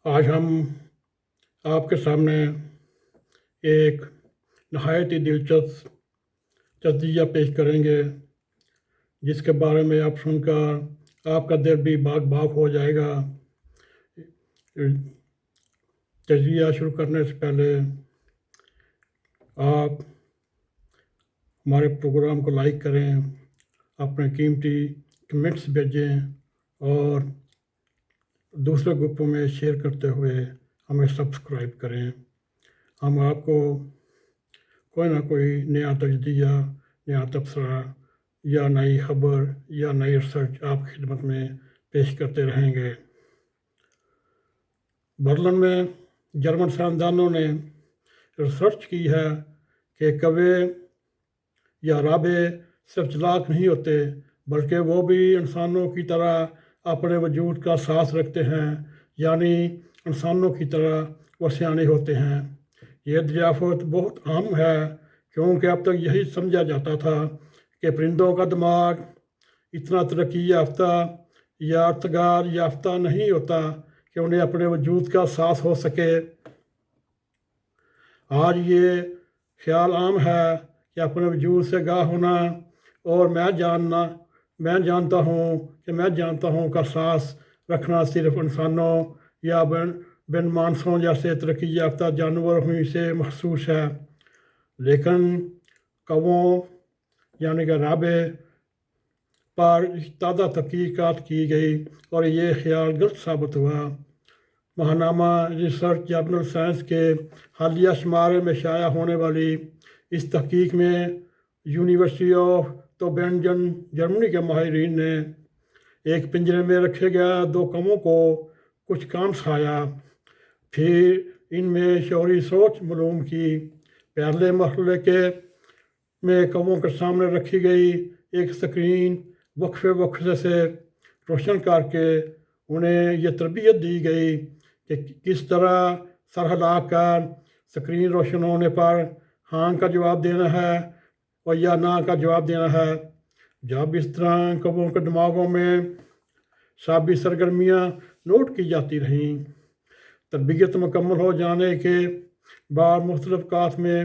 آج ہم آپ کے سامنے ایک نہایت ہی دلچسپ تجزیہ پیش کریں گے، جس کے بارے میں آپ سن کر آپ کا دل بھی باغ باغ ہو جائے گا۔ تجزیہ شروع کرنے سے پہلے آپ ہمارے پروگرام کو لائک کریں، اپنے قیمتی کمنٹس بھیجیں اور دوسرے گروپوں میں شیئر کرتے ہوئے ہمیں سبسکرائب کریں۔ ہم آپ کو کوئی نہ کوئی نیا تجزیہ، نیا تبصرہ یا نئی خبر یا نئی ریسرچ آپ کی خدمت میں پیش کرتے رہیں گے۔ برلن میں جرمن سائنسدانوں نے ریسرچ کی ہے کہ کوے یا رابے صرف چلاک نہیں ہوتے، بلکہ وہ بھی انسانوں کی طرح اپنے وجود کا ساتھ رکھتے ہیں، یعنی انسانوں کی طرح وہ سیانے ہوتے ہیں۔ یہ دریافت بہت عام ہے، کیونکہ اب تک یہی سمجھا جاتا تھا کہ پرندوں کا دماغ اتنا ترقی یافتہ یا ارتقا یافتہ نہیں ہوتا کہ انہیں اپنے وجود کا احساس ہو سکے۔ آج یہ خیال عام ہے کہ اپنے وجود سے آگاہ ہونا اور میں جانتا ہوں کا احساس رکھنا صرف انسانوں یا بن مانسوں جیسے ترقی یافتہ جانوروں ہی سے محسوس ہے، لیکن کووں یعنی کہ رابے پر تازہ تحقیقات کی گئی اور یہ خیال غلط ثابت ہوا۔ ماہنامہ ریسرچ جرنل سائنس کے حالیہ شمارے میں شائع ہونے والی اس تحقیق میں یونیورسٹی آف توبینجن جرمنی کے ماہرین نے ایک پنجرے میں رکھے گئے 2 کووں کو کچھ کام سکھایا، پھر ان میں شعوری سوچ معلوم کی۔ پہلے مرحلے میں کووں کے سامنے رکھی گئی ایک اسکرین وقفے سے روشن کر کے انہیں یہ تربیت دی گئی کہ کس طرح سر ہلا کر اسکرین روشن ہونے پر ہاں کا جواب دینا ہے اور یا نہ کا جواب دینا ہے۔ جب اس طرح کووں کے دماغوں میں سابی سرگرمیاں نوٹ کی جاتی رہیں، تربیت مکمل ہو جانے کے بعد مختلف اوقات میں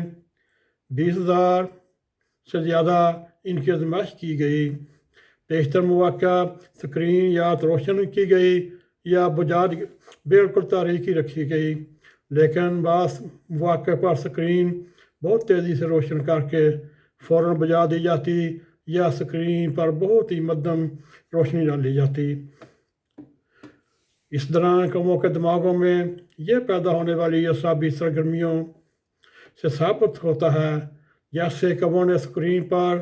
20,000 سے زیادہ ان کی آزمائش کی گئی۔ بیشتر مواقع اسکرین یا تو روشن کی گئی یا بجا بالکل تاریکی رکھی گئی، لیکن بعض مواقع پر اسکرین بہت تیزی سے روشن کر کے فوراً بجا دی جاتی یا اسکرین پر بہت ہی مدھم روشنی ڈالی جاتی۔ اس دوران کووں کے دماغوں میں یہ پیدا ہونے والی اعصابی سرگرمیوں سے ثابت ہوتا ہے، جیسے کووں نے اسکرین پر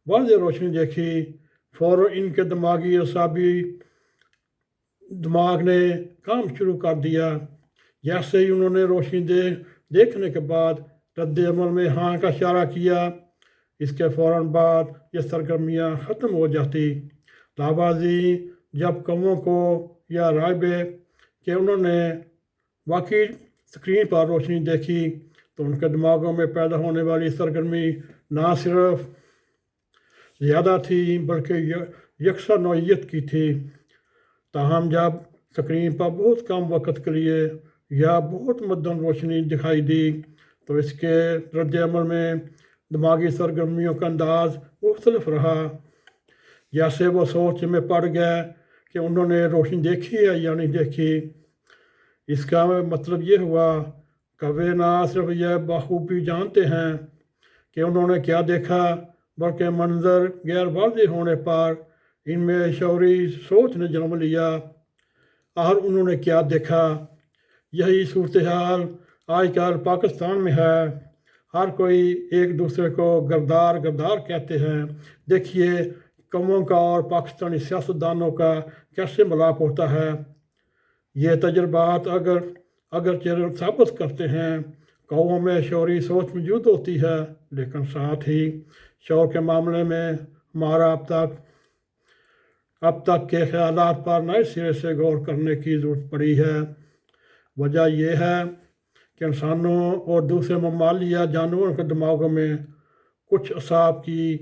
واضح روشنی دیکھی، فوراً ان کے دماغی اعصابی دماغ نے کام شروع کر دیا۔ جیسے ہی انہوں نے روشنی دیکھنے کے بعد رد عمل میں ہاں کا اشارہ کیا، اس کے فوراً بعد یہ سرگرمیاں ختم ہو جاتی۔ لاوازی جب کووں کو یا رابے کہ انہوں نے واقعی اسکرین پر روشنی دیکھی تو ان کے دماغوں میں پیدا ہونے والی سرگرمی نہ صرف زیادہ تھی بلکہ یکساں نوعیت کی تھی۔ تاہم جب اسکرین پر بہت کم وقت کے لیے یا بہت مدھم روشنی دکھائی دی تو اس کے رد عمل میں دماغی سرگرمیوں کا انداز مختلف رہا۔ جیسے وہ سوچ میں پڑ گئے کہ انہوں نے روشنی دیکھی ہے یا نہیں دیکھی۔ اس کا مطلب یہ ہوا کوے نہ صرف یہ بخوبی جانتے ہیں کہ انہوں نے کیا دیکھا، بلکہ منظر غیر واضح ہونے پر ان میں شعوری سوچ نے جنم لیا اور انہوں نے کیا دیکھا۔ یہی صورتحال آج کل پاکستان میں ہے۔ ہر کوئی ایک دوسرے کو غدار کہتے ہیں۔ دیکھیے کووں کا اور پاکستانی سیاستدانوں کا کیسے ملاپ ہوتا ہے۔ یہ تجربات اگرچہ ثابت کرتے ہیں کووں میں شعوری سوچ موجود ہوتی ہے، لیکن ساتھ ہی شعور کے معاملے میں ہمارا اب تک کے خیالات پر نئے سرے سے غور کرنے کی ضرورت پڑی ہے۔ وجہ یہ ہے کہ انسانوں اور دوسرے ممالیہ جانوروں کے دماغوں میں کچھ اعصاب کی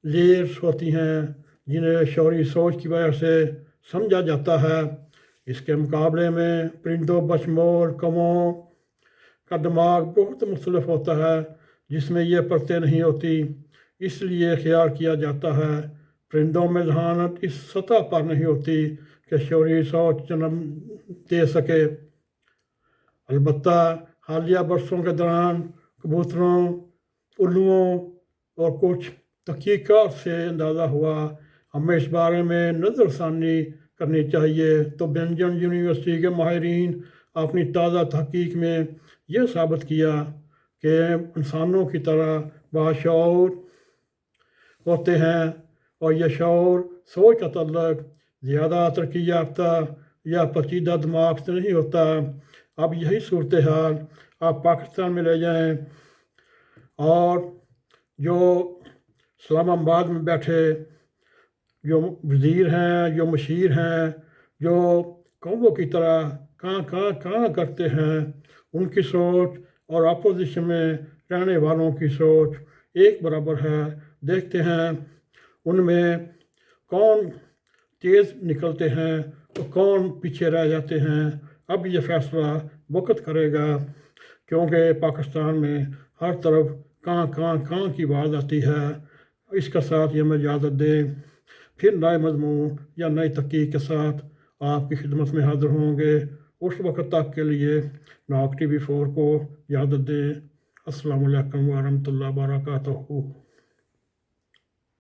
لیئرز ہوتی ہیں جنہیں شعوری سوچ کی وجہ سے سمجھا جاتا ہے۔ اس کے مقابلے میں پرندوں بشمول کموں کا دماغ بہت مختلف ہوتا ہے جس میں یہ پرتیں نہیں ہوتی، اس لیے خیال کیا جاتا ہے پرندوں میں ذہانت اس سطح پر نہیں ہوتی کہ شعوری سوچ جنم دے سکے۔ البتہ حالیہ برسوں کے دوران کبوتروں، الوؤں اور کچھ تحقیقات سے اندازہ ہوا، ہمیں اس بارے میں نظر ثانی کرنی چاہیے۔ تو بینجن یونیورسٹی کے ماہرین اپنی تازہ تحقیق میں یہ ثابت کیا کہ انسانوں کی طرح باشعور ہوتے ہیں، اور یہ شعور سوچ کا تعلق زیادہ ترقی یافتہ یا پیچیدہ دماغ سے نہیں ہوتا۔ اب یہی صورتحال آپ پاکستان میں لے جائیں اور جو اسلام آباد میں بیٹھے جو وزیر ہیں، جو مشیر ہیں، جو قوموں کی طرح کہاں کرتے ہیں، ان کی سوچ اور اپوزیشن میں رہنے والوں کی سوچ ایک برابر ہے۔ دیکھتے ہیں ان میں کون تیز نکلتے ہیں اور کون پیچھے رہ جاتے ہیں۔ اب یہ فیصلہ وقت کرے گا، کیونکہ پاکستان میں ہر طرف کہاں کی آواز آتی ہے۔ اس کے ساتھ یہ میں اجازت دیں، پھر نئے مضمون یا نئی تحقیق کے ساتھ آپ کی خدمت میں حاضر ہوں گے۔ اس وقت تک کے لیے ناک TV 4 کو اجازت دیں۔ السلام علیکم ورحمۃ اللہ وبرکاتہ۔